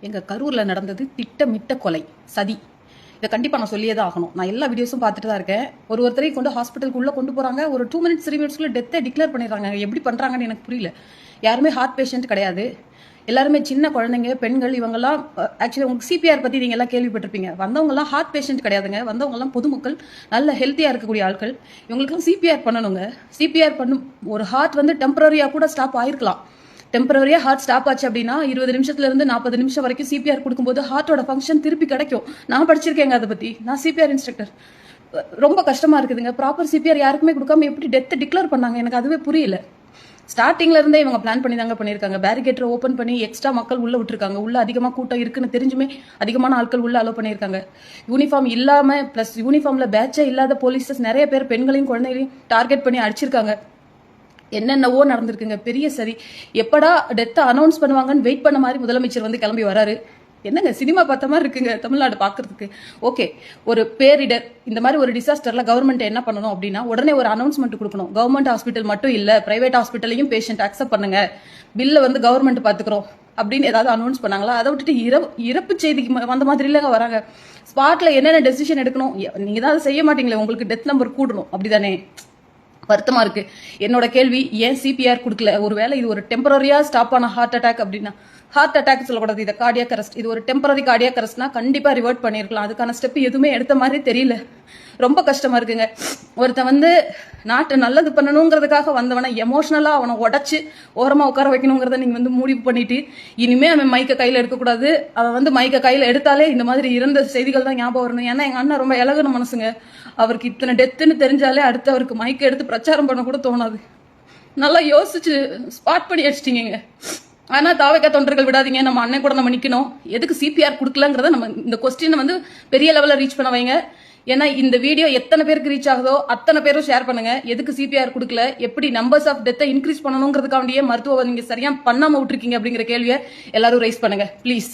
எங்க கரூர்ல நடந்தது திட்டமிட்ட கொலை, சதி. இதை கண்டிப்பா நான் சொல்லியே தான் ஆகணும். நான் எல்லா வீடியோஸும் பார்த்துட்டு தான் இருக்கேன். ஒருத்தரையும் கொண்டு ஹாஸ்பிட்டலுக்கு உள்ள கொண்டு போறாங்க. ஒரு 2 மினிட்ஸ் 3 மினிட்ஸ்க்குள்ள டெத்தை டிக்ளேர் பண்ணிடுறாங்க. எப்படி பண்றாங்கன்னு எனக்கு புரியல. யாருமே ஹார்ட் பேஷண்ட் கிடையாது. எல்லாருமே சின்ன குழந்தைங்க, பெண்கள், இவங்கெல்லாம் ஆக்சுவலி உங்களுக்கு சிபிஆர் பத்தி நீங்க எல்லாம் கேள்விப்பட்டிருப்பீங்க. வந்தவங்கலாம் ஹார்ட் பேஷண்ட் கிடையாதுங்க. வந்தவங்கலாம் பொதுமக்கள், நல்ல ஹெல்த்தியா இருக்கக்கூடிய ஆட்கள். இவங்களுக்குலாம் சிபிஆர் பண்ணணுங்க. சிபிஆர் பண்ணும் ஒரு ஹார்ட் வந்து டெம்பரரியா கூட ஸ்டாப் ஆயிருக்கலாம். டெம்பரரியா ஹார்ட் ஸ்டாப் ஆச்சு அப்படின்னா 20 நிமிஷத்துல இருந்து 40 நிமிஷம் வரைக்கும் சிபிஆர் கொடுக்கும்போது ஹார்ட்டோட ஃபங்க்ஷன் திருப்பி கிடைக்கும். நான் படிச்சிருக்கேங்க அதை பத்தி. நான் சிபிஆர் இன்ஸ்ட்ரக்டர். ரொம்ப கஷ்டமா இருக்குதுங்க. ப்ராப்பர் சிபிஆர் யாருக்குமே கொடுக்காம எப்படி டெத்தை டிக்ளேர் பண்ணாங்க எனக்கு அதுவே புரியல. ஸ்டார்டிங்ல இருந்தே இவங்க பிளான் பண்ணி தாங்க பண்ணியிருக்காங்க. பேரிகேட்டரை ஓப்பன் பண்ணி எக்ஸ்ட்ரா மக்கள் உள்ள விட்டுருக்காங்க. உள்ள அதிகமாக கூட்டம் இருக்குன்னு தெரிஞ்சுமே அதிகமான ஆட்கள் உள்ள அலோ பண்ணியிருக்காங்க. யூனிஃபார்ம் இல்லாம பிளஸ் யூனிஃபார்ம்ல பேட்சே இல்லாத போலீஸஸ் நிறைய பேர் பெண்களையும் குழந்தைகளையும் டார்கெட் பண்ணி அடிச்சிருக்காங்க. என்னென்னவோ நடந்திருக்குங்க. பெரிய சரி. எப்படா டெத்தை அனௌன்ஸ் பண்ணுவாங்கன்னு வெயிட் பண்ண மாதிரி முதலமைச்சர் வந்து கிளம்பி வராரு. என்னங்க சினிமா பார்த்த மாதிரி இருக்குங்க தமிழ்நாடு பார்க்கறதுக்கு. ஓகே, ஒரு பேரிடர் இந்த மாதிரி ஒரு டிசாஸ்டர்ல கவர்மெண்ட் என்ன பண்ணணும் அப்படின்னா உடனே ஒரு அனௌன்ஸ்மெண்ட் கொடுக்கணும். கவர்மெண்ட் ஹாஸ்பிட்டல் மட்டும் இல்ல, பிரைவேட் ஹாஸ்பிட்டலையும் பேஷண்ட் அக்செப்ட் பண்ணுங்க, பில்ல வந்து கவர்மெண்ட் பாத்துக்கிறோம் அப்படின்னு ஏதாவது அனௌன்ஸ் பண்ணாங்களா? அதை விட்டுட்டு இறப்பு செய்திக்கு வந்த மாதிரி இல்லைங்க வராங்க. ஸ்பாட்ல என்னென்ன டெசிஷன் எடுக்கணும் நீங்க தான் அதை செய்ய மாட்டீங்களே. உங்களுக்கு டெத் நம்பர் கூடணும் அப்படிதானே? வருத்தமா இருக்கு. என்னோட கேள்வி, ஏன் சிபிஆர் கொடுக்கல? ஒருவேளை இது ஒரு டெம்பரரியா ஸ்டாப் ஆன ஹார்ட் அட்டாக் அப்படின்னா, ஹார்ட் அட்டாக் சொல்லக்கூடாது, இதை கார்டியாக் அரெஸ்ட். இது ஒரு டெம்பரரி கார்டியாக் அரெஸ்ட்னா கண்டிப்பா ரிவர்ட் பண்ணிருக்கலாம். அதுக்கான ஸ்டெப் எதுவுமே எடுத்த மாதிரி தெரியல. ரொம்ப கஷ்டமா இருக்குங்க. ஒருத்தன் வந்து நாட்டை நல்லது பண்ணணுங்கிறதுக்காக வந்தவனை எமோஷனலா அவனை உடச்சு ஓரமா உட்கார வைக்கணுங்கிறத நீங்க வந்து முடிவு பண்ணிட்டு இனிமே அவன் மைக்க கையில எடுக்கக்கூடாது. அவன் வந்து மைக்க கையில எடுத்தாலே இந்த மாதிரி இறந்த செய்திகள் தான் ஞாபகம் வரணும். ஏன்னா எங்க அண்ணன் ரொம்ப இலகுன மனசுங்க. அவருக்கு இத்தனை டெத்துன்னு தெரிஞ்சாலே அடுத்து அவருக்கு மைக்க எடுத்து பிரச்சாரம் பண்ண கூட தோணாது. நல்லா யோசிச்சு ஸ்பாட் பண்ணி அடிச்சிட்டீங்க. ஆனா தாவக தொண்டர்கள் விடாதீங்க. நம்ம அண்ணன் கூட நம்ம நிக்கணும். எதுக்கு சிபிஆர் கொடுக்கலங்கிறத நம்ம இந்த கொஸ்டினை வந்து பெரிய லெவலில் ரீச் பண்ண வைங்க. ஏன்னா இந்த வீடியோ எத்தனை பேருக்கு ரீச் ஆகுதோ அத்தனை பேரும் ஷேர் பண்ணுங்க. எதுக்கு சிபிஆர் கொடுக்கல, எப்படி நம்பர்ஸ் ஆஃப் டெத்தை இன்க்ரீஸ் பண்ணணுங்கிறதுக்காண்டியே மருத்துவ நீங்க சரியா பண்ணாம விட்டுருக்கீங்க அப்படிங்கிற கேள்வியை எல்லாரும் ரைஸ் பண்ணுங்க ப்ளீஸ்.